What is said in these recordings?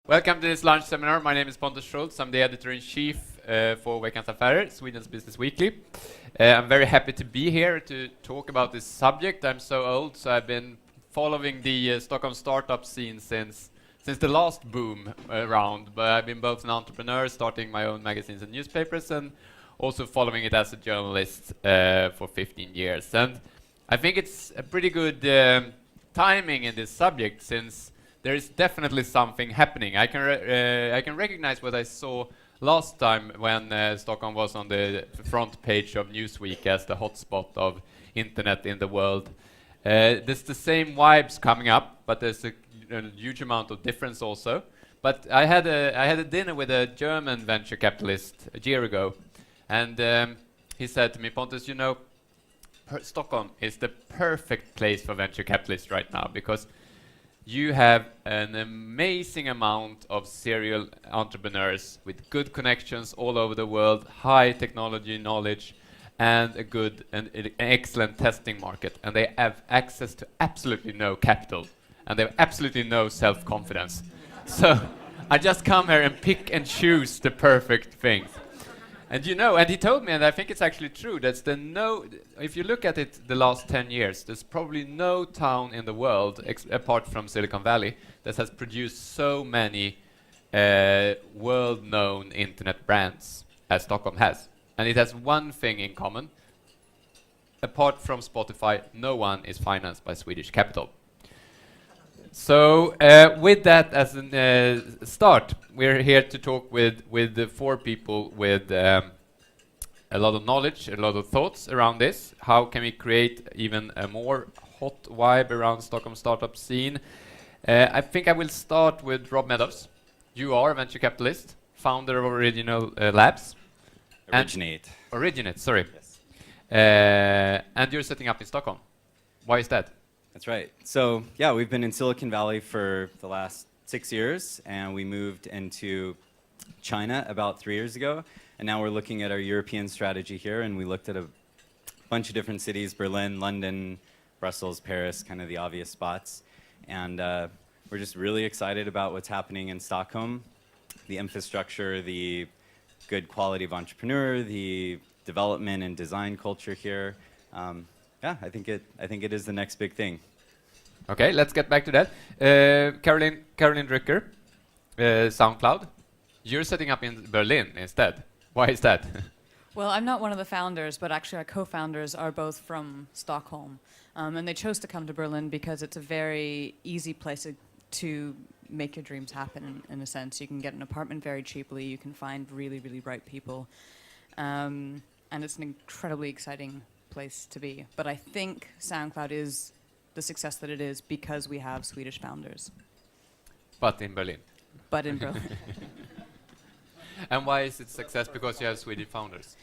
Welcome to this lunch seminar. My name is Pontus Schultz. I'm the editor-in-chief for Veckans Affärer, Sweden's business weekly. I'm very happy to be here to talk about this subject. I'm so old, so I've been following the Stockholm startup scene since the last boom round. But I've been both an entrepreneur, starting my own magazines and newspapers, and also following it as a journalist for 15 years. And I think it's a pretty good timing in this subject, since there is definitely something happening. I can recognize what I saw last time when Stockholm was on the front page of Newsweek as the hotspot of internet in the world. There's the same vibes coming up, but there's a huge amount of difference also. But I had a dinner with a German venture capitalist a year ago, and he said to me, Pontus, you know, Stockholm is the perfect place for venture capitalists right now, because you have an amazing amount of serial entrepreneurs with good connections all over the world, high technology knowledge, and a good and excellent testing market. And they have access to absolutely no capital, and they have absolutely no self-confidence. So I just come here and pick and choose the perfect things. And you know, and he told me, and I think it's actually true, if you look at it the last 10 years, there's probably no town in the world, apart from Silicon Valley, that has produced so many world-known internet brands as Stockholm has. And it has one thing in common. Apart from Spotify, no one is financed by Swedish capital. So with that as a start, we're here to talk with the four people with a lot of knowledge, a lot of thoughts around this. How can we create even a more hot vibe around Stockholm startup scene? I think I will start with Rob Meadows. You are a venture capitalist, founder of Original Labs. Originate, sorry. Yes. And you're setting up in Stockholm. Why is that? That's right. So yeah, we've been in Silicon Valley for the last 6 years, and we moved into China about 3 years ago. And now we're looking at our European strategy here, and we looked at a bunch of different cities: Berlin, London, Brussels, Paris, kind of the obvious spots. And we're just really excited about what's happening in Stockholm. The infrastructure, the good quality of entrepreneur, the development and design culture here. Yeah, I think it is the next big thing. Okay, let's get back to that. Caroline Drucker, SoundCloud. You're setting up in Berlin instead. Why is that? Well, I'm not one of the founders, but actually our co-founders are both from Stockholm. And they chose to come to Berlin because it's a very easy place to make your dreams happen, in a sense. You can get an apartment very cheaply, you can find really, really bright people. And it's an incredibly exciting place to be. But I think SoundCloud is the success that it is because we have Swedish founders. But in Berlin. But in Berlin. And why is it success? Because you have Swedish founders.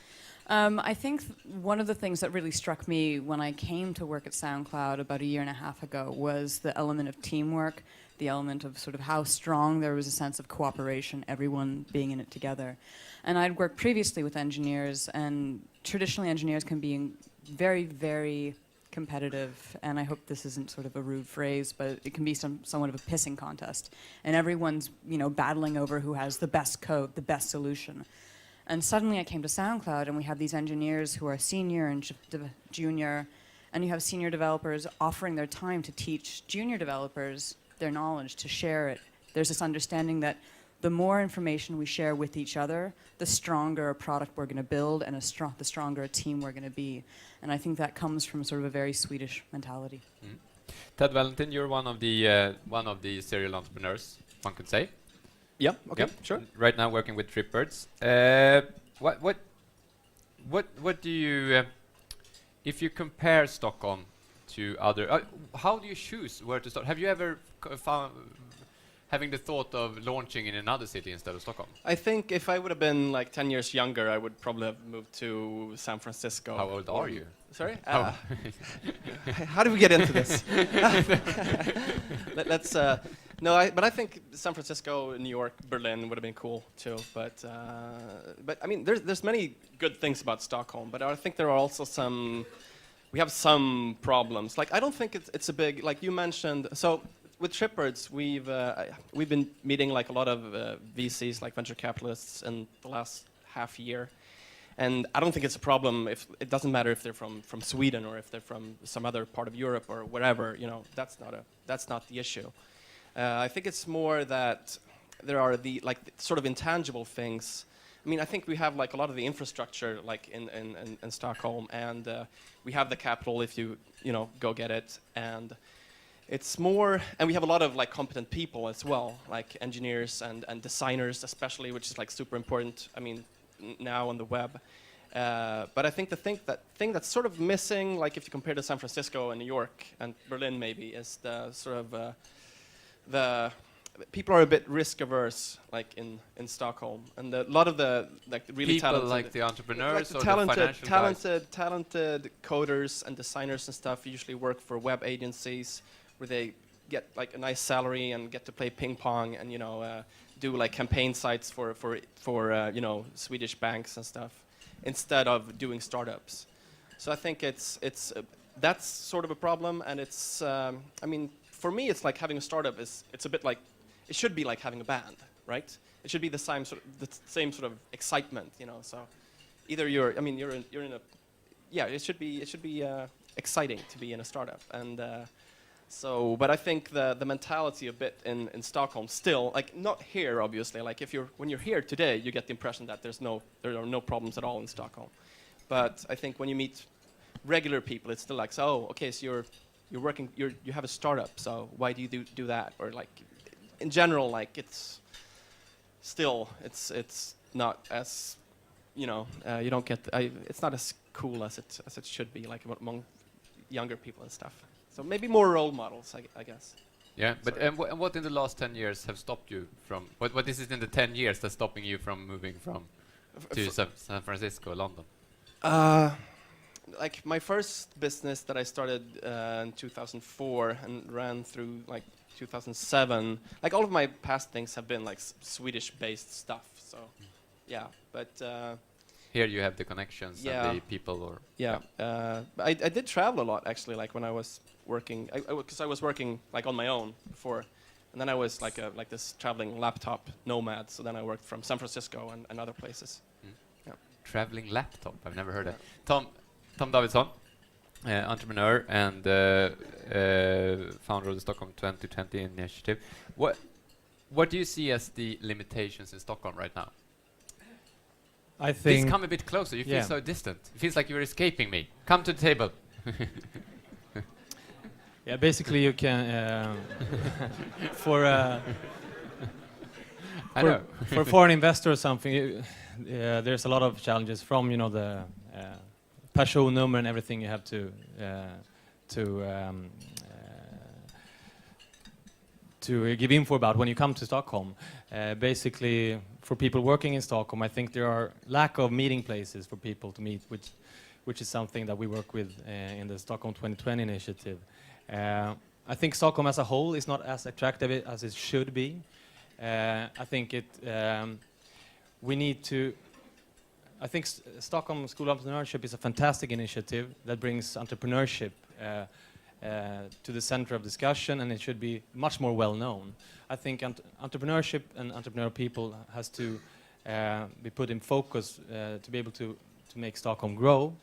I think one of the things that really struck me when I came to work at SoundCloud about a year and a half ago was the element of teamwork, the element of sort of how strong there was a sense of cooperation, everyone being in it together. And I'd worked previously with engineers, and traditionally engineers can be very, very competitive, and I hope this isn't sort of a rude phrase, but it can be somewhat of a pissing contest. And everyone's, battling over who has the best code, the best solution. And suddenly I came to SoundCloud, and we have these engineers who are senior and junior, and you have senior developers offering their time to teach junior developers their knowledge, to share it. There's this understanding that the more information we share with each other, the stronger a product we're going to build, and the stronger a team we're going to be. And I think that comes from sort of a very Swedish mentality. Mm. Ted Valentin, you're one of the serial entrepreneurs, one could say. Yeah. Okay. Sure. Right now, working with Tripbirds. What do you, if you compare Stockholm to other, how do you choose where to start? Have you ever found having the thought of launching in another city instead of Stockholm? I think if I would have been like 10 years younger, I would probably have moved to San Francisco. How old are you? Sorry? How do we get into this? But I think San Francisco, New York, Berlin would have been cool too. But I mean, there's many good things about Stockholm, but I think there are also we have some problems. Like, I don't think it's a big, like you mentioned, so with Shipbirds, we've been meeting like a lot of VCs, like venture capitalists, in the last half year, and I don't think it's a problem if it doesn't matter if they're from Sweden or if they're from some other part of Europe or wherever. You know, that's not the issue. I think it's more that there are the like sort of intangible things. I mean, I think we have like a lot of the infrastructure like in Stockholm, and we have the capital if you know go get it, and it's more, and we have a lot of like competent people as well, like engineers and designers especially, which is like super important. I mean, now on the web. But I think the thing that's sort of missing, like if you compare to San Francisco and New York and Berlin maybe, is the sort of the people are a bit risk averse, like in Stockholm, and a lot of the like really People talented, like the entrepreneurs like the or talented, the financial guys? talented coders and designers and stuff usually work for web agencies where they get like a nice salary and get to play ping pong and do like campaign sites for Swedish banks and stuff instead of doing startups. So I think it's that's sort of a problem, and it's I mean, for me it's like having a startup it's a bit like it should be like having a band, right? It should be the same sort of excitement, So either you're in a it should be exciting to be in a startup, and so, but I think the mentality a bit in Stockholm still, like not here obviously, like when you're here today, you get the impression that there are no problems at all in Stockholm. But I think when you meet regular people, it's still like, so okay, so you're working, you have a startup, so why do you do that? Or like, in general, like it's still it's not as you don't get it's not as cool as it should be, like among younger people and stuff. So maybe more role models, I guess. Yeah, but and what in the last 10 years have stopped you from? What is it in the 10 years that's stopping you from moving to San Francisco, London? Like my first business that I started in 2004 and ran through like 2007. Like all of my past things have been like Swedish-based stuff. So yeah, but. Here you have the connections and the people, or I did travel a lot actually. Like when I was working, because I was working like on my own before, and then I was like this traveling laptop nomad. So then I worked from San Francisco and other places. Yeah. Traveling laptop, I've never heard that. Tom Davidsson, entrepreneur and founder of the Stockholm 2020 initiative. What do you see as the limitations in Stockholm right now? I think. Please come a bit closer. You feel so distant. It feels like you're escaping me. Come to the table. Yeah, basically you can for foreign investor or something. There's a lot of challenges from the personnummer and everything you have to give info about when you come to Stockholm. Basically, for people working in Stockholm, I think there are lack of meeting places for people to meet, which is something that we work with in the Stockholm 2020 initiative. I think Stockholm as a whole is not as attractive as it should be. I think we need to. I think Stockholm School of Entrepreneurship is a fantastic initiative that brings entrepreneurship to the center of discussion, and it should be much more well known. I think entrepreneurship and entrepreneurial people has to be put in focus to be able to make Stockholm grow.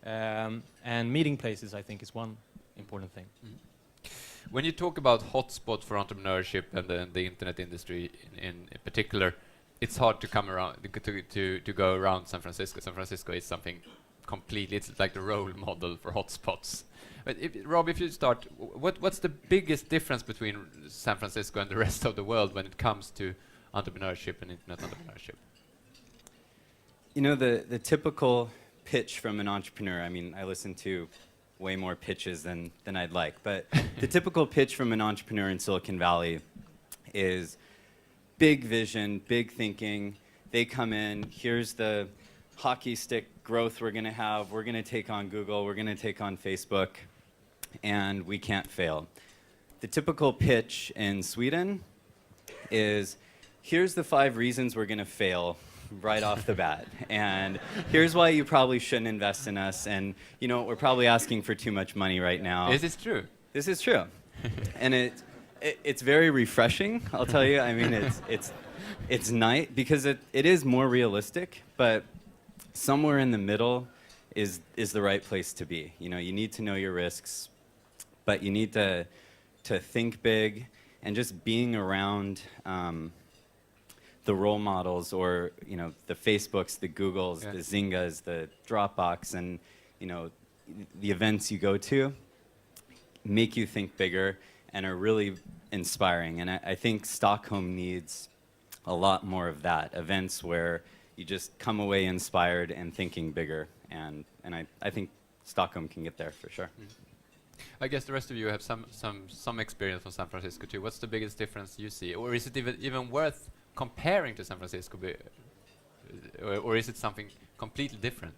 And meeting places, I think, is one important thing. Mm-hmm. When you talk about hotspot for entrepreneurship and the internet industry in particular, it's hard to come around to go around San Francisco. San Francisco is something completely. It's like the role model for hotspots. But Rob, if you start, what's the biggest difference between San Francisco and the rest of the world when it comes to entrepreneurship and internet entrepreneurship? The typical pitch from an entrepreneur. I mean, I listen to way more pitches than I'd like, but the typical pitch from an entrepreneur in Silicon Valley is big vision, big thinking. They come in, here's the hockey stick growth we're going to have. We're going to take on Google. We're going to take on Facebook, and we can't fail. The typical pitch in Sweden is, here's the 5 reasons we're going to fail right off the bat, and here's why you probably shouldn't invest in us, and we're probably asking for too much money right now. Is this true? This is true. And It's very refreshing, I'll tell you. I mean, it's nice because it is more realistic, but somewhere in the middle is the right place to be. You know, you need to know your risks, but you need to think big, and just being around the role models, or you know, the Facebooks, the Googles, Yeah. the Zyngas, the Dropbox, and you know, the events you go to make you think bigger and are really inspiring. And I think Stockholm needs a lot more of that, events where you just come away inspired and thinking bigger. And I think Stockholm can get there for sure. I guess the rest of you have some experience from San Francisco too. What's the biggest difference you see, or is it even worth comparing to San Francisco, or is it something completely different?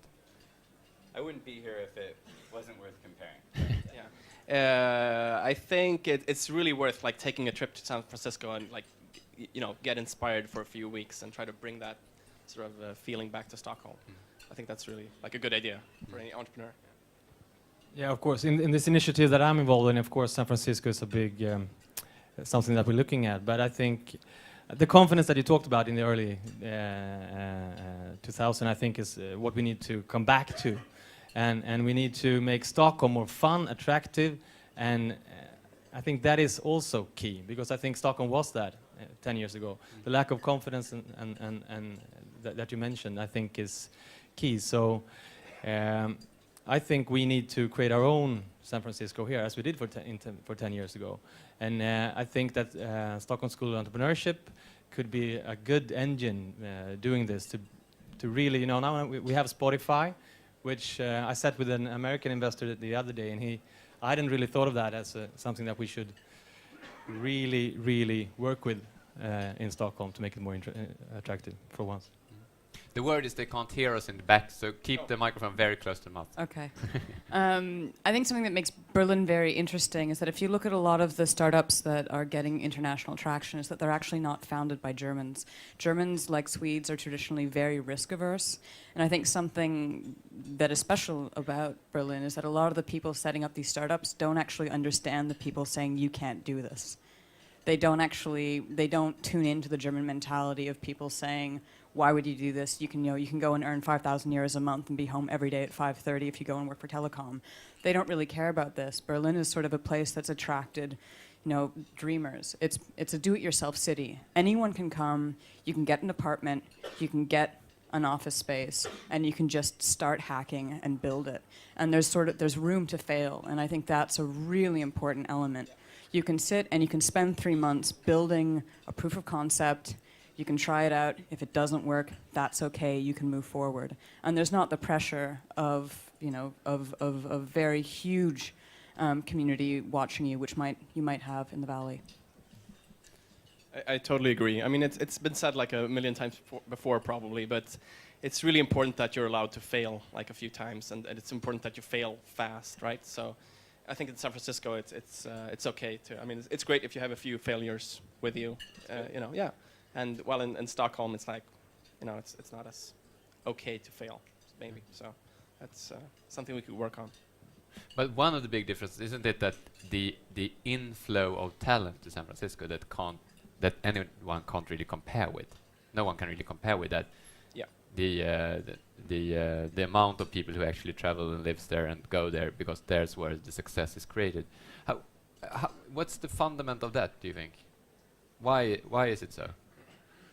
I wouldn't be here if it wasn't worth comparing. Yeah. I think it's really worth like taking a trip to San Francisco and like you know, get inspired for a few weeks and try to bring that sort of feeling back to Stockholm. I think that's really like a good idea for any entrepreneur. Yeah, of course. In this initiative that I'm involved in, of course, San Francisco is a big something that we're looking at. But I think the confidence that you talked about in the early 2000, I think, is what we need to come back to, and we need to make Stockholm more fun, attractive, and I think that is also key, because I think Stockholm was that 10 years ago. The lack of confidence and that you mentioned, I think, is key. So. I think we need to create our own San Francisco here, as we did for 10 years ago. And I think that Stockholm School of Entrepreneurship could be a good engine doing this to really, you know, now we have Spotify, which I sat with an American investor the other day, and I hadn't really thought of that as something that we should really, really work with in Stockholm to make it more attractive for once. The word is they can't hear us in the back, so keep the microphone very close to the mouth. Okay. I think something that makes Berlin very interesting is that if you look at a lot of the startups that are getting international traction, is that they're actually not founded by Germans. Germans, like Swedes, are traditionally very risk averse. And I think something that is special about Berlin is that a lot of the people setting up these startups don't actually understand the people saying, you can't do this. They don't tune into the German mentality of people saying, why would you do this? You can go and earn 5,000 euros a month and be home every day at 5:30 if you go and work for telecom. They don't really care about this. Berlin is sort of a place that's attracted, you know, dreamers. It's a do-it-yourself city. Anyone can come. You can get an apartment. You can get an office space, and you can just start hacking and build it. And there's room to fail, and I think that's a really important element. You can sit and you can spend 3 months building a proof of concept. You can try it out. If it doesn't work, that's okay. You can move forward. And there's not the pressure of, you know, of very huge community watching you, which you might have in the Valley. I totally agree. I mean, it's been said like a million times before probably, but it's really important that you're allowed to fail like a few times, and it's important that you fail fast, right? So I think in San Francisco, it's okay to. I mean, it's great if you have a few failures with you, you know, yeah. And well, in Stockholm, it's like, you know, it's not as okay to fail, maybe. So that's something we could work on. But one of the big differences, isn't it, that the inflow of talent to San Francisco that anyone can't really compare with. No one can really compare with that. Yeah. The amount of people who actually travel and lives there and go there, because there's where the success is created. What's the fundament of that, do you think? Why is it so?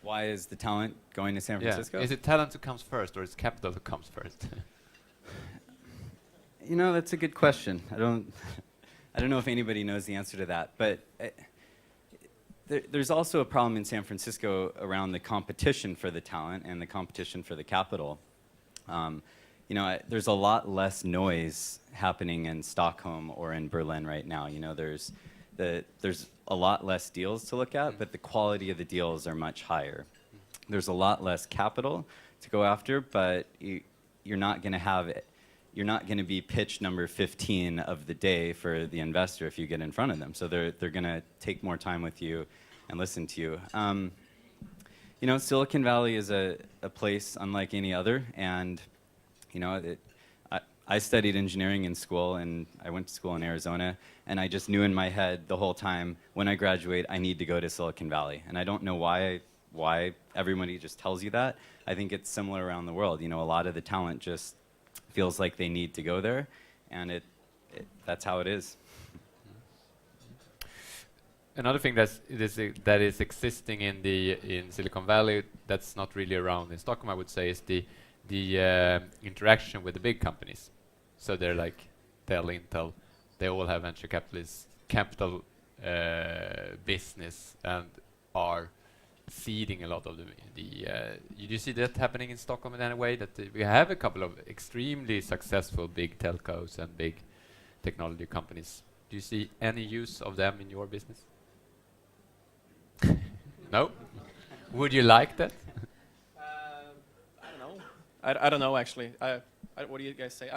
Why is the talent going to San Francisco? Yeah. Is it talent who comes first, or is capital who comes first? You know, that's a good question. I don't know if anybody knows the answer to that, but there's also a problem in San Francisco around the competition for the talent and the competition for the capital. You know, there's a lot less noise happening in Stockholm or in Berlin right now. You know, there's a lot less deals to look at, but the quality of the deals are much higher. There's a lot less capital to go after, but you're not going to have it. You're not going to be pitch number 15 of the day for the investor if you get in front of them. So they're going to take more time with you and listen to you. You know, Silicon Valley is a place unlike any other, and you know, I studied engineering in school, and I went to school in Arizona, and I just knew in my head the whole time, when I graduate, I need to go to Silicon Valley. And I don't know why everybody just tells you that. I think it's similar around the world. You know, a lot of the talent just feels like they need to go there, and that's how it is. Another thing that is existing in Silicon Valley that's not really around in Stockholm, I would say, is the interaction with the big companies. So they're like Dell, Intel, they all have venture capital business and are seeding a lot of you do see that happening in Stockholm in any way, that we have a couple of extremely successful big telcos and big technology companies. Do you see any use of them in your business? No? Would you like that? I don't know. I don't know actually. What do you guys say?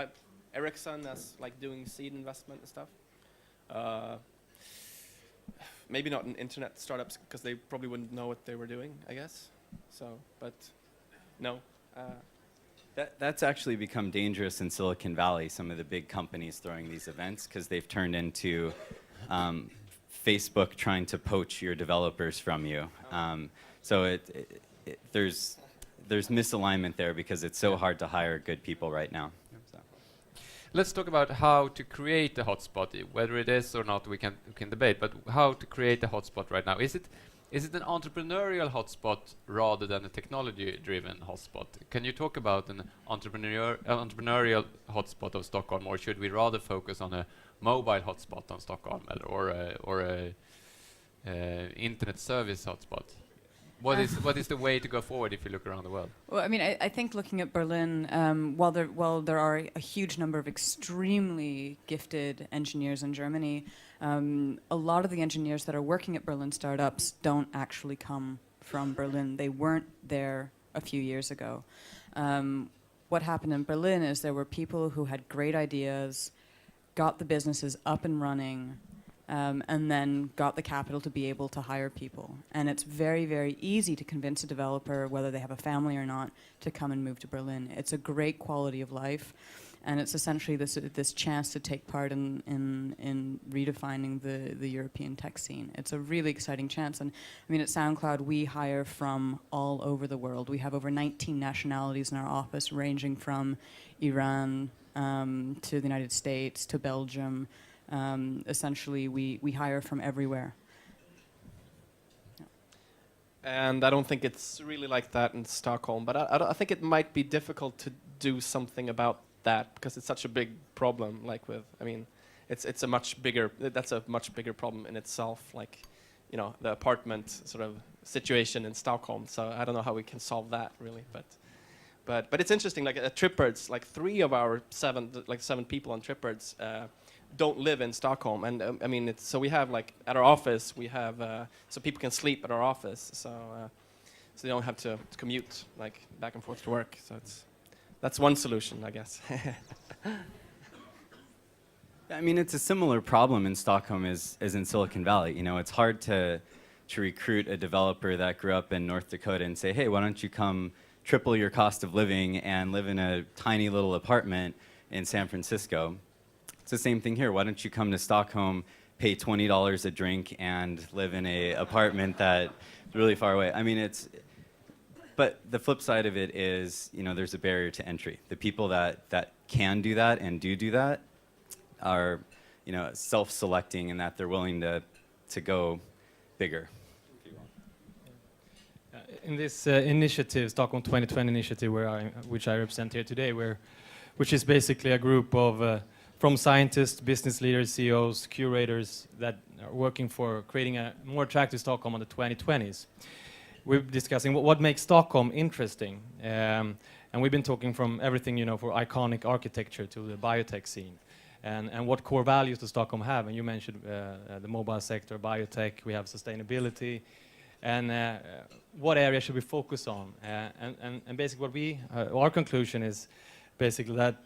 Ericsson as like doing seed investment and stuff. Maybe not in internet startups because they probably wouldn't know what they were doing, I guess. So, but no. That's actually become dangerous in Silicon Valley, some of the big companies throwing these events, because they've turned into Facebook trying to poach your developers from you. So there's misalignment there because it's so hard to hire good people right now. So. Let's talk about how to create a hotspot. Whether it is or not, we can debate. But how to create a hotspot right now? Is it an entrepreneurial hotspot rather than a technology-driven hotspot? Can you talk about an entrepreneurial hotspot of Stockholm, or should we rather focus on a mobile hotspot on Stockholm, or a internet service hotspot? What is the way to go forward if you look around the world? Well, I mean, I think looking at Berlin, while there are a huge number of extremely gifted engineers in Germany, a lot of the engineers that are working at Berlin startups don't actually come from Berlin. They weren't there a few years ago. What happened in Berlin is there were people who had great ideas, got the businesses up and running, and then got the capital to be able to hire people. And it's very, very easy to convince a developer, whether they have a family or not, to come and move to Berlin. It's a great quality of life, and it's essentially this chance to take part in redefining the European tech scene. It's a really exciting chance. And I mean, at SoundCloud, we hire from all over the world. We have over 19 nationalities in our office, ranging from Iran to the United States to Belgium. Essentially, we hire from everywhere. And I don't think it's really like that in Stockholm, but I think it might be difficult to do something about that because it's such a big problem. Like I mean, that's a much bigger problem in itself. Like, you know, the apartment sort of situation in Stockholm. So I don't know how we can solve that really, but it's interesting. Like at Tripbirds, like 3 of our 7 people on Tripbirds don't live in Stockholm, and I mean, so we have like at our office we have so people can sleep at our office, so they don't have to commute like back and forth to work. So that's one solution, I guess. I mean, it's a similar problem in Stockholm as in Silicon Valley. You know, it's hard to recruit a developer that grew up in North Dakota and say, hey, why don't you come triple your cost of living and live in a tiny little apartment in San Francisco? It's the same thing here. Why don't you come to Stockholm, pay $20 a drink, and live in an apartment that's really far away? I mean, but the flip side of it is, you know, there's a barrier to entry. The people that can do that and do that are, you know, self-selecting in that they're willing to go bigger. In this initiative, Stockholm 2020 initiative, which I represent here today, which is basically a group of from scientists, business leaders, CEOs, curators that are working for creating a more attractive Stockholm on the 2020s. We're discussing what makes Stockholm interesting, and we've been talking from everything, you know, for iconic architecture to the biotech scene, and what core values does Stockholm have? And you mentioned the mobile sector, biotech. We have sustainability, and what area should we focus on? And basically, our conclusion is basically that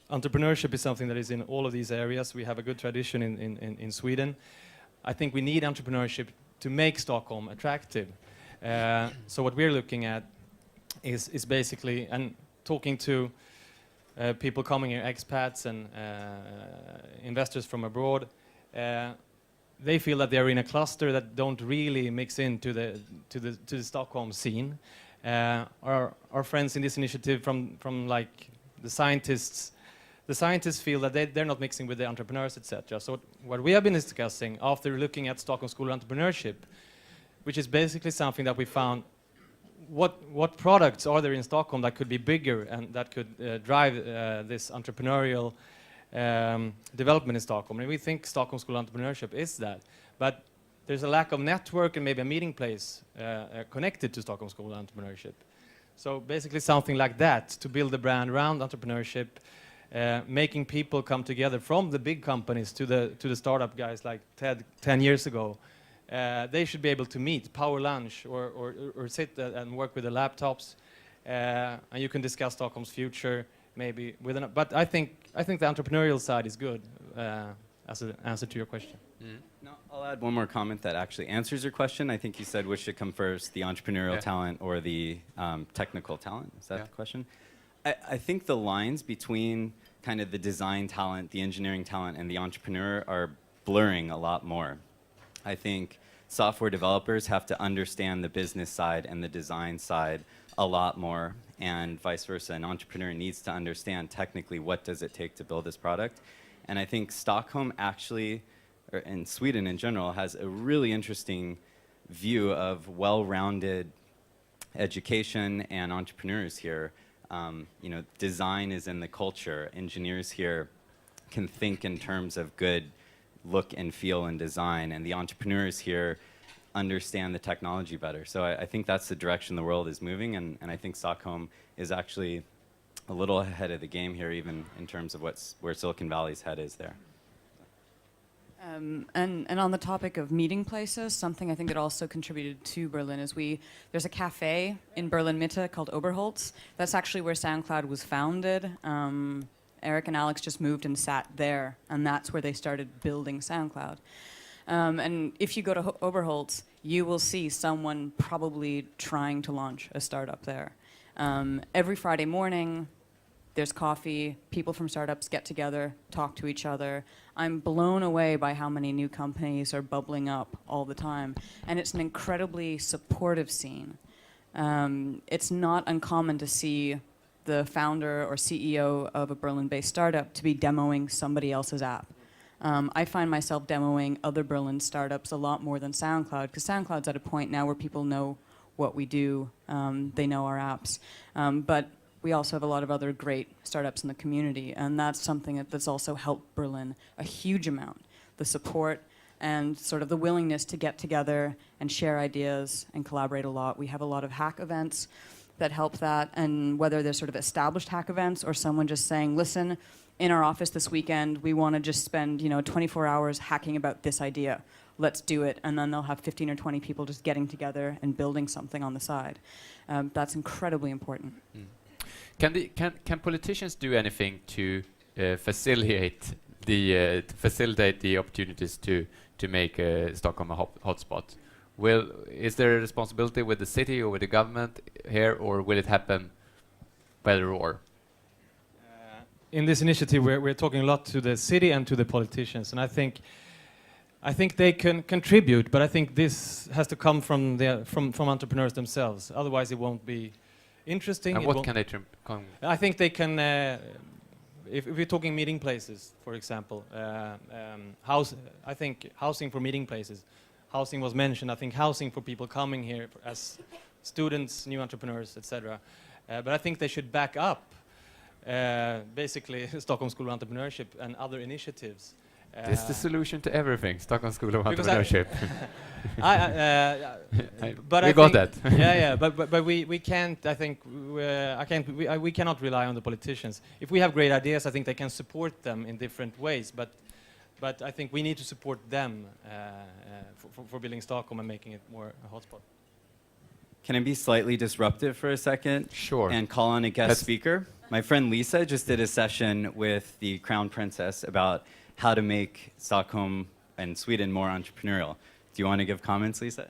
entrepreneurship is something that is in all of these areas. We have a good tradition in Sweden. I think we need entrepreneurship to make Stockholm attractive. So what we're looking at is basically, and talking to people coming here, expats and investors from abroad, they feel that they're in a cluster that don't really mix into the Stockholm scene. Our friends in this initiative from like the scientists feel that they're not mixing with the entrepreneurs, etc. So what we have been discussing after looking at Stockholm School of Entrepreneurship, which is basically something that we found, what products are there in Stockholm that could be bigger and that could drive this entrepreneurial development in Stockholm? And we think Stockholm School of Entrepreneurship is that. But there's a lack of network and maybe a meeting place connected to Stockholm School of Entrepreneurship. So basically something like that to build a brand around entrepreneurship, making people come together from the big companies to the startup guys like Ted 10 years ago. They should be able to meet, power lunch, or sit and work with the laptops, and you can discuss Stockholm's future maybe with an. But I think the entrepreneurial side is good as an answer to your question. Mm. No, I'll add one more comment that actually answers your question. I think you said which should come first, the entrepreneurial talent or the technical talent. Is that the question? I think the lines between kind of the design talent, the engineering talent, and the entrepreneur are blurring a lot more. I think software developers have to understand the business side and the design side a lot more, and vice versa. An entrepreneur needs to understand technically what does it take to build this product. And I think Stockholm actually, and Sweden in general, has a really interesting view of well-rounded education and entrepreneurs here. You know, design is in the culture. Engineers here can think in terms of good look and feel and design, and the entrepreneurs here understand the technology better. So I think that's the direction the world is moving, and I think Stockholm is actually a little ahead of the game here, even in terms of where Silicon Valley's head is there. And on the topic of meeting places, something I think that also contributed to Berlin is there's a cafe in Berlin Mitte called Oberholz. That's actually where SoundCloud was founded. Eric and Alex just moved and sat there, and that's where they started building SoundCloud. And if you go to Oberholz, you will see someone probably trying to launch a startup there. Every Friday morning, there's coffee, people from startups get together, talk to each other. I'm blown away by how many new companies are bubbling up all the time. And it's an incredibly supportive scene. It's not uncommon to see the founder or CEO of a Berlin-based startup to be demoing somebody else's app. I find myself demoing other Berlin startups a lot more than SoundCloud, because SoundCloud's at a point now where people know what we do, they know our apps. But we also have a lot of other great startups in the community, and that's something that's also helped Berlin a huge amount. The support and sort of the willingness to get together and share ideas and collaborate a lot. We have a lot of hack events that help that, and whether they're sort of established hack events or someone just saying, listen, in our office this weekend, we want to just spend 24 hours hacking about this idea. Let's do it. And then they'll have 15 or 20 people just getting together and building something on the side. That's incredibly important. Mm. Can politicians do anything to facilitate the opportunities to make Stockholm a hotspot? Is there a responsibility with the city or with the government here, or will it happen by the roar? In this initiative, we're talking a lot to the city and to the politicians, and I think they can contribute, but I think this has to come from entrepreneurs themselves. Otherwise, it won't be interesting. And what can they come? I think they can. If we're talking meeting places, for example, I think housing for meeting places. Housing was mentioned. I think housing for people coming here as students, new entrepreneurs, etc. But I think they should back up, basically, Stockholm School of Entrepreneurship and other initiatives. This is the solution to everything, Stockholm School of Entrepreneurship. We got that. But we can't. I think we cannot rely on the politicians. If we have great ideas, I think they can support them in different ways. But I think we need to support them for building Stockholm and making it more a hotspot. Can I be slightly disruptive for a second? Sure. And call on a guest speaker? My friend Lisa just did a session with the Crown Princess about how to make Stockholm and Sweden more entrepreneurial. Do you want to give comments, Lisa?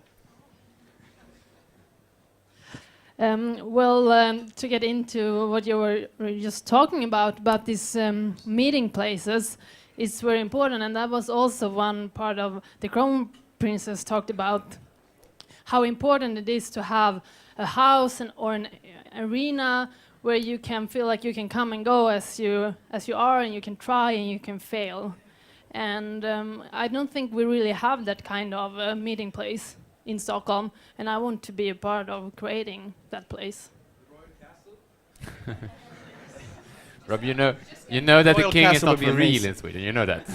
To get into what you were just talking about these meeting places, it's very important, and that was also one part of the Crown Princess talked about how important it is to have a house or an arena where you can feel like you can come and go as you are, and you can try and you can fail. And I don't think we really have that kind of meeting place in Stockholm, and I want to be a part of creating that place. Rob, you know that the Royal king is Castle not would be for real amazing. in Sweden. You know that.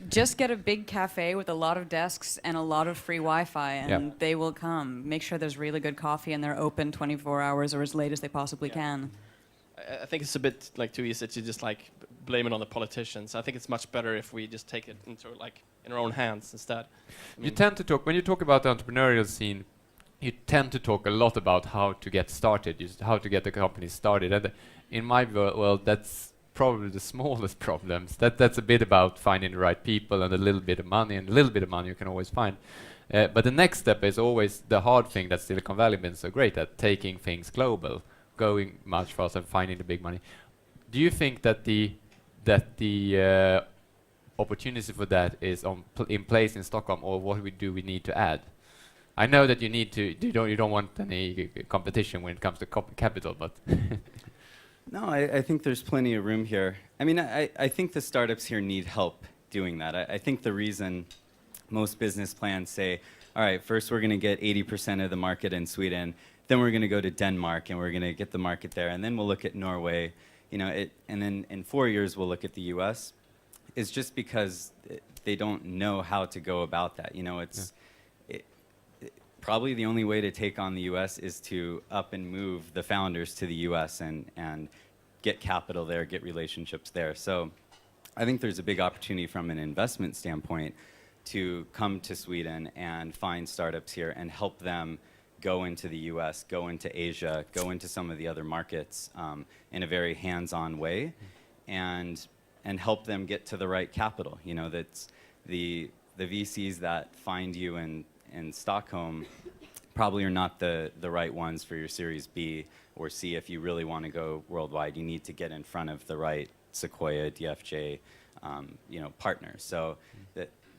Just get a big cafe with a lot of desks and a lot of free Wi-Fi, and Yep. they will come. Make sure there's really good coffee and they're open 24 hours or as late as they possibly can. I think it's a bit like too easy to just like blame it on the politicians. I think it's much better if we just take it into like in our own hands instead. You tend to talk when you talk about the entrepreneurial scene. You tend to talk a lot about how to get started, how to get the company started. And in my world, that's probably the smallest problems. That's a bit about finding the right people and a little bit of money, and a little bit of money you can always find. But the next step is always the hard thing that Silicon Valley has been so great at, taking things global, going much faster and finding the big money. Do you think that the opportunity for that is in place in Stockholm, or what we need to add? I know that you don't want any competition when it comes to capital, but No, I think there's plenty of room here. I mean, I think the startups here need help doing that. I think the reason most business plans say, all right, first we're going to get 80% of the market in Sweden, then we're going to go to Denmark and we're going to get the market there, and then we'll look at Norway, and then in 4 years we'll look at the US, is just because they don't know how to go about that. Probably the only way to take on the US is to up and move the founders to the US and get capital there, get relationships there. So I think there's a big opportunity from an investment standpoint to come to Sweden and find startups here and help them go into the US, go into Asia, go into some of the other markets in a very hands-on way, and help them get to the right capital. That's the VCs that find you in Stockholm probably are not the right ones for your Series B or C. If you really want to go worldwide, you need to get in front of the right Sequoia, DFJ, partners. So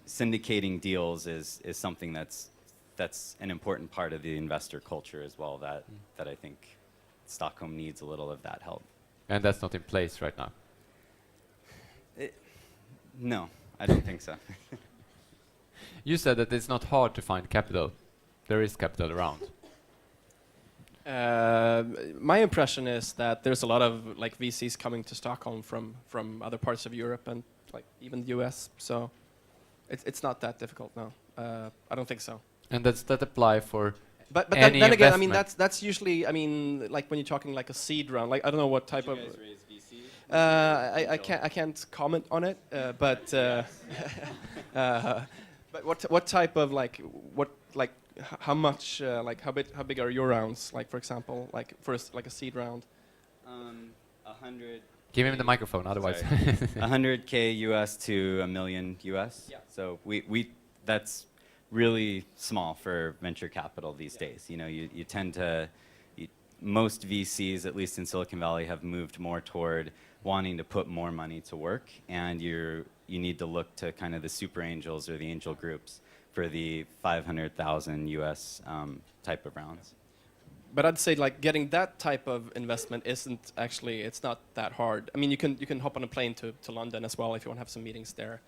syndicating deals is something that's an important part of the investor culture as well, that I think Stockholm needs a little of that help. and that's not in place right now. No, I don't think so. You said that it's not hard to find capital. There is capital around. My impression is that there's a lot of like VCs coming to Stockholm from other parts of Europe and like even the US. So it's not that difficult now. I don't think so. And that apply for But any then again, I mean investment. that's usually like when you're talking like a seed round. Like I don't know what type of. raise VC? I can't comment on it, but what type of how much how big are your rounds, like for example, like first like a seed round? 100. Give him the microphone, otherwise. Sorry. 100K US to $1 million US. Yeah. So that's really small for venture capital these days. You tend to, most VCs, at least in Silicon Valley, have moved more toward wanting to put more money to work, and you need to look to kind of the super angels or the angel groups for the 500,000 US type of rounds. But I'd say like getting that type of investment isn't actually, it's not that hard. I mean, you can hop on a plane to London as well if you want to have some meetings there.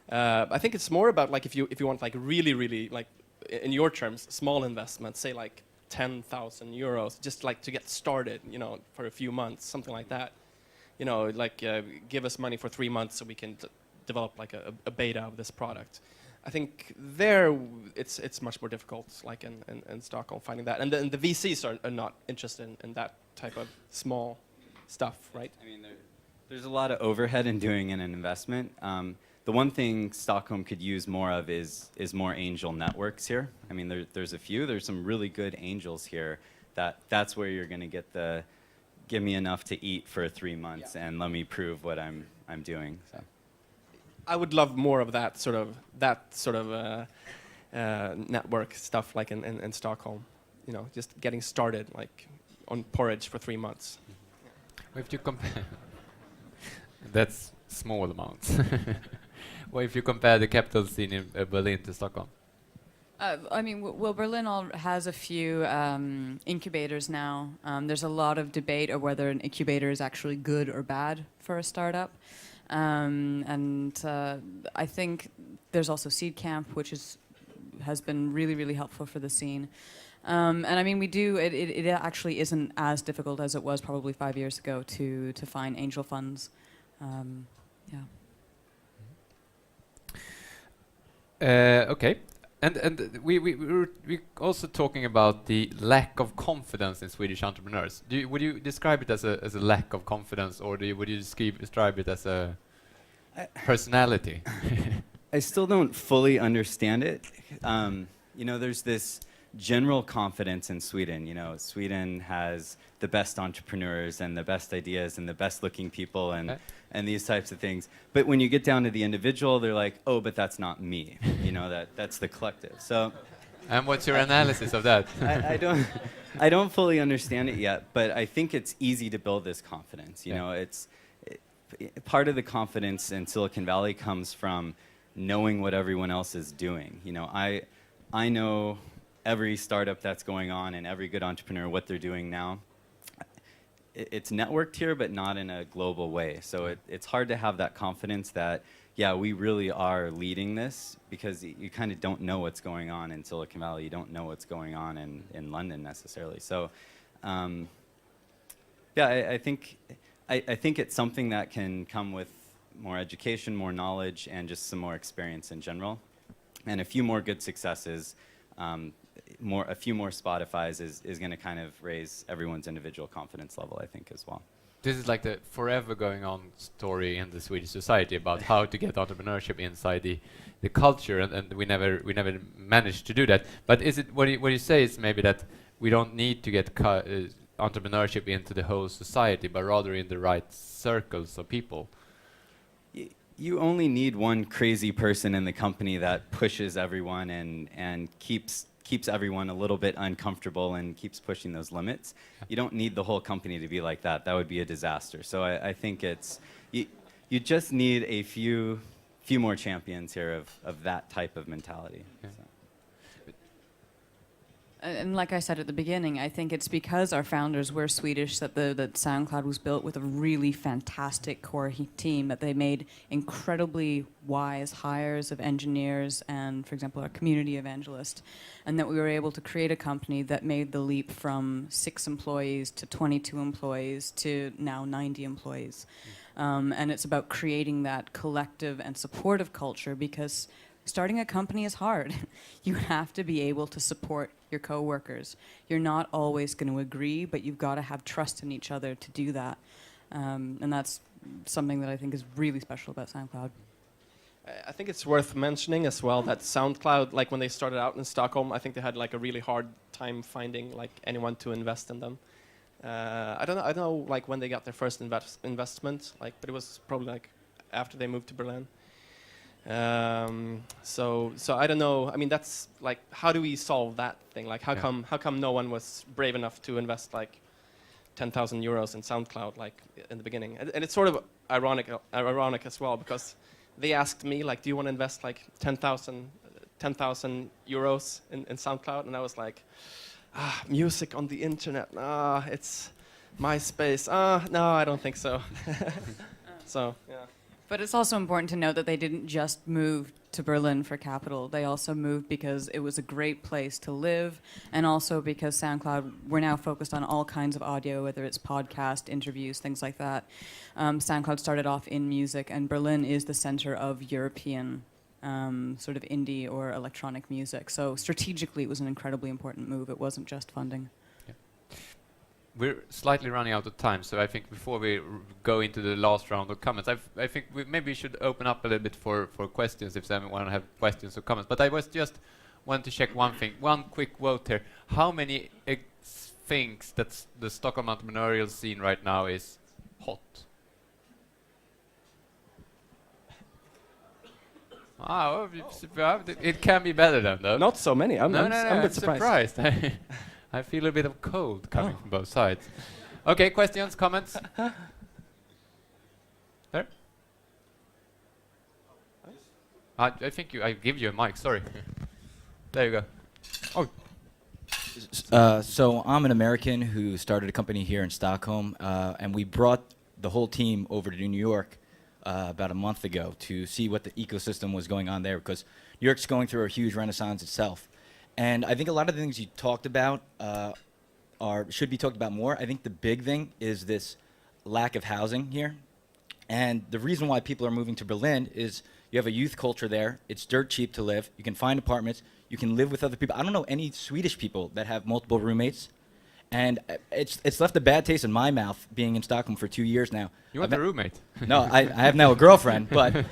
I think it's more about like if you want like really like in your terms small investments, say like 10,000 euros, just like to get started, for a few months, something like that. Give us money for 3 months so we can develop like a beta of this product. I think there it's much more difficult, like in Stockholm, finding that. And then the VCs are not interested in that type of small stuff, right? I mean, there's a lot of overhead in doing an investment. The one thing Stockholm could use more of is more angel networks here. I mean, there's a few. There's some really good angels here. That's where you're going to get the give me enough to eat for 3 months and let me prove what I'm doing. So. I would love more of that sort of network stuff, like in Stockholm. just getting started, like on porridge for 3 months. If you compare, that's small amounts. Well, if you compare the capital scene in Berlin to Stockholm. I mean, well, Berlin has a few incubators now. There's a lot of debate of whether an incubator is actually good or bad for a startup. I think there's also Seed Camp, which has been really, really helpful for the scene. And I mean, it actually isn't as difficult as it was probably 5 years ago to find angel funds. Yeah. Okay. And we also talking about the lack of confidence in Swedish entrepreneurs. Would you describe it as a lack of confidence, or would you describe it as a personality? I still don't fully understand it. There's this general confidence in Sweden. Sweden has the best entrepreneurs and the best ideas and the best looking people and these types of things. But when you get down to the individual, they're like, oh, but that's not me. That's the collective. So. And what's your analysis of that? I don't fully understand it yet, but I think it's easy to build this confidence. Part of the confidence in Silicon Valley comes from knowing what everyone else is doing. I know every startup that's going on and every good entrepreneur what they're doing now. It's networked here, but not in a global way. So it's hard to have that confidence that, yeah, we really are leading this, because you kind of don't know what's going on in Silicon Valley. You don't know what's going on in London necessarily. So, I think it's something that can come with more education, more knowledge, and just some more experience in general. And a few more good successes, a few more Spotifys is going to kind of raise everyone's individual confidence level, I think, as well. This is like the forever going on story in the Swedish society about how to get entrepreneurship inside the culture, and we never managed to do that. But is it what you say is maybe that we don't need to get entrepreneurship into the whole society, but rather in the right circles of people? You only need one crazy person in the company that pushes everyone and keeps everyone a little bit uncomfortable and keeps pushing those limits. You don't need the whole company to be like that. That would be a disaster. So I think you just need a few more champions here of that type of mentality. Yeah. So. And like I said at the beginning, I think it's because our founders were Swedish that SoundCloud was built with a really fantastic core team, that they made incredibly wise hires of engineers and, for example, our community evangelist, and that we were able to create a company that made the leap from 6 employees to 22 employees to now 90 employees. And it's about creating that collective and supportive culture, because starting a company is hard. You have to be able to support your coworkers. You're not always going to agree, but you've got to have trust in each other to do that. And that's something that I think is really special about SoundCloud. I think it's worth mentioning as well that SoundCloud, like when they started out in Stockholm, I think they had like a really hard time finding like anyone to invest in them. I don't know like when they got their first investment, like, but it was probably like after they moved to Berlin. So I don't know. I mean, that's like, how do we solve that thing? Like, how come no one was brave enough to invest like 10,000 euros in SoundCloud like in the beginning? And it's sort of ironic as well, because they asked me like, do you want to invest like 10,000 euros in SoundCloud? And I was like, music on the internet. It's MySpace. No, I don't think so. So yeah. But it's also important to note that they didn't just move to Berlin for capital. They also moved because it was a great place to live, and also because SoundCloud, we're now focused on all kinds of audio, whether it's podcast, interviews, things like that. SoundCloud started off in music, and Berlin is the center of European sort of indie or electronic music. So strategically, it was an incredibly important move. It wasn't just funding. We're slightly running out of time, so I think before we go into the last round of comments, I think maybe we should open up a little bit for questions if anyone have questions or comments. But I was just want to check one thing, one quick vote here. How many thinks that the Stockholm entrepreneurial scene right now is hot? It can be better then, though. Not so many. I'm a bit surprised. I feel a bit of cold coming from both sides. Okay, questions, comments? There? I think I give you a mic, sorry. There you go. Oh, So I'm an American who started a company here in Stockholm, and we brought the whole team over to New York about a month ago to see what the ecosystem was going on there, because New York's going through a huge renaissance itself. And I think a lot of the things you talked about should be talked about more. I think the big thing is this lack of housing here. And the reason why people are moving to Berlin is you have a youth culture there. It's dirt cheap to live. You can find apartments. You can live with other people. I don't know any Swedish people that have multiple roommates. And it's left a bad taste in my mouth being in Stockholm for 2 years now. you want a roommate? No, I have now a girlfriend, but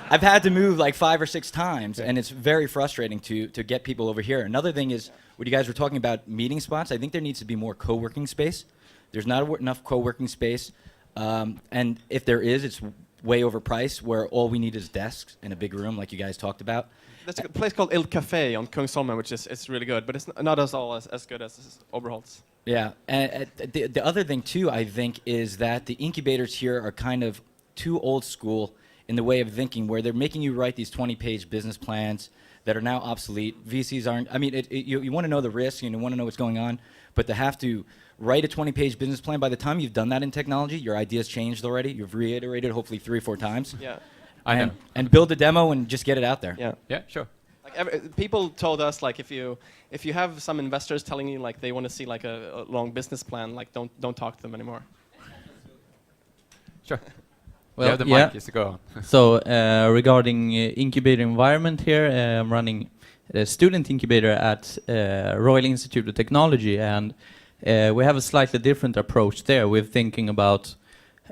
I've had to move like 5 or 6 times, and it's very frustrating to get people over here. Another thing is, what you guys were talking about, meeting spots, I think there needs to be more co-working space. There's not enough co-working space, and if there is, it's way overpriced, where all we need is desks in a big room like you guys talked about. There's a place called Il Café on Kungsholmen, which is really good, but it's not as good as Oberholz. Yeah, and the other thing too, I think, is that the incubators here are kind of too old school in the way of thinking, where they're making you write these 20-page business plans that are now obsolete. VCs aren't. I mean, you want to know the risk and you want to know what's going on, but to have to write a 20-page business plan, by the time you've done that in technology, your idea's changed already. You've reiterated hopefully 3 or 4 times. Yeah. I know. And build a demo and just get it out there. Yeah. Yeah, sure. Like people told us, like, if you have some investors telling you like they want to see like a long business plan, like don't talk to them anymore. Sure. Well, yeah, the yeah. mic is to go on. So regarding incubator environment here, I'm running a student incubator at Royal Institute of Technology, and we have a slightly different approach there. We're thinking about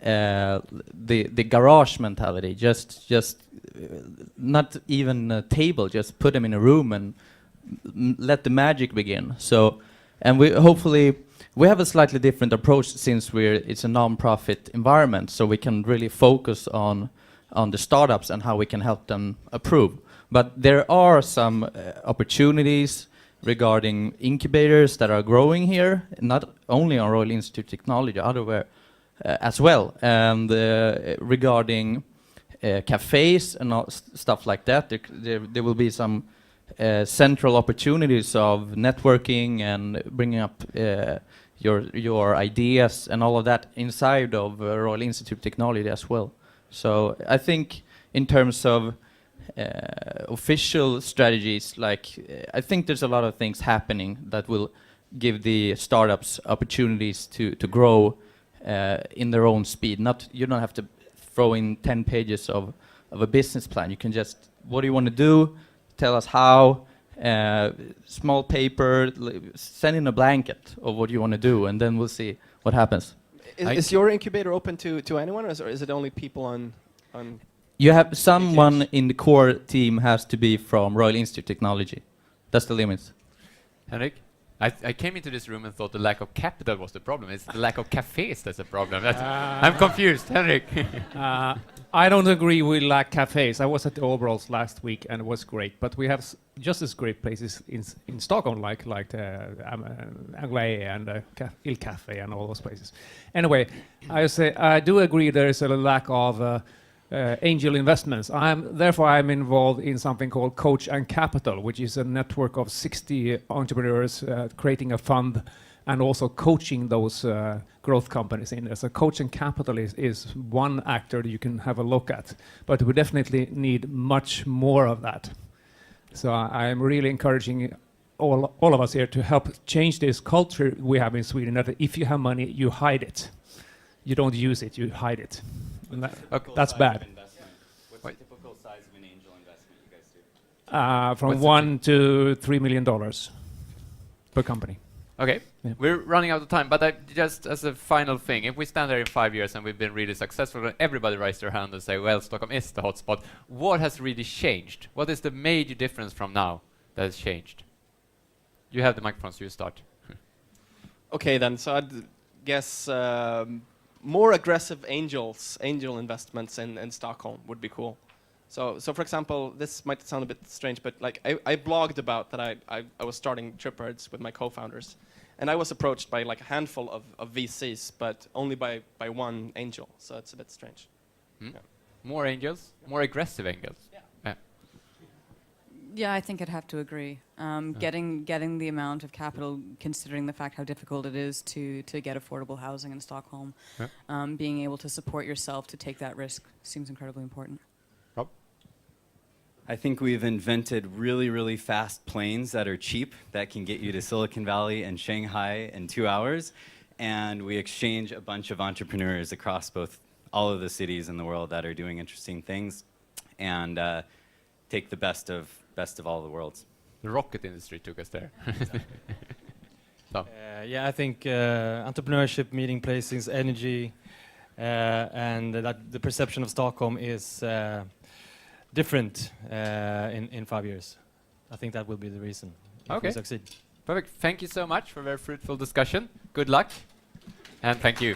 the garage mentality, just not even a table, just put them in a room and let the magic begin. So, and we have a slightly different approach since it's a non-profit environment, so we can really focus on the startups and how we can help them approve. But there are some opportunities regarding incubators that are growing here, not only on Royal Institute of Technology, otherwhere as well. And regarding cafes and stuff like that, there will be some central opportunities of networking and bringing up your ideas and all of that inside of Royal Institute of Technology as well. So I think in terms of official strategies, I think there's a lot of things happening that will give the startups opportunities to grow in their own speed. You don't have to throw in 10 pages of a business plan. You can just, what do you want to do? Tell us how. Small paper, send in a blanket of what you want to do, and then we'll see what happens. Is your incubator open to anyone, or is it only people on? You have someone in the core team has to be from Royal Institute of Technology. That's the limit. Henrik? I came into this room and thought the lack of capital was the problem. It's the lack of cafes that's the problem. I'm confused. Henrik? I don't agree we lack cafes. I was at the Oberholz last week and it was great. But we have just as great places in Stockholm, like Anglais and Il Café and all those places. Anyway, I do agree there is a lack of angel investments. Therefore, I'm involved in something called Coach and Capital, which is a network of 60 entrepreneurs creating a fund and also coaching those growth companies in there. So Coach and Capital is one actor that you can have a look at, but we definitely need much more of that. So I'm really encouraging all of us here to help change this culture we have in Sweden, that if you have money, you hide it. You don't use it, you hide it. That's bad. What's the typical size of an angel investment you guys do? From $1 to $3 million per company. Okay, Yeah. we're running out of time, but just as a final thing, if we stand there in 5 years and we've been really successful and everybody raised their hand and say, well, Stockholm is the hotspot, what has really changed? What is the major difference from now that has changed? You have the microphone, so you start. Okay, then. So I'd guess more aggressive angel investments in Stockholm would be cool. So for example, this might sound a bit strange, but like I blogged about that I was starting TripBirds with my co-founders, and I was approached by like a handful of VCs, but only by one angel. So it's a bit strange. Hmm? Yeah. More angels, more aggressive angels. Yeah. Yeah, I think I'd have to agree. Getting the amount of capital, considering the fact how difficult it is to get affordable housing in Stockholm, being able to support yourself to take that risk seems incredibly important. Rob? I think we've invented really, really fast planes that are cheap, that can get you to Silicon Valley and Shanghai in 2 hours. And we exchange a bunch of entrepreneurs across all of the cities in the world that are doing interesting things, and take the best of all the worlds. The rocket industry took us there. So. Yeah, I think entrepreneurship, meeting places, energy, and that the perception of Stockholm is different in 5 years. I think that will be the reason if we succeed. Perfect. Thank you so much for a very fruitful discussion. Good luck, and thank you.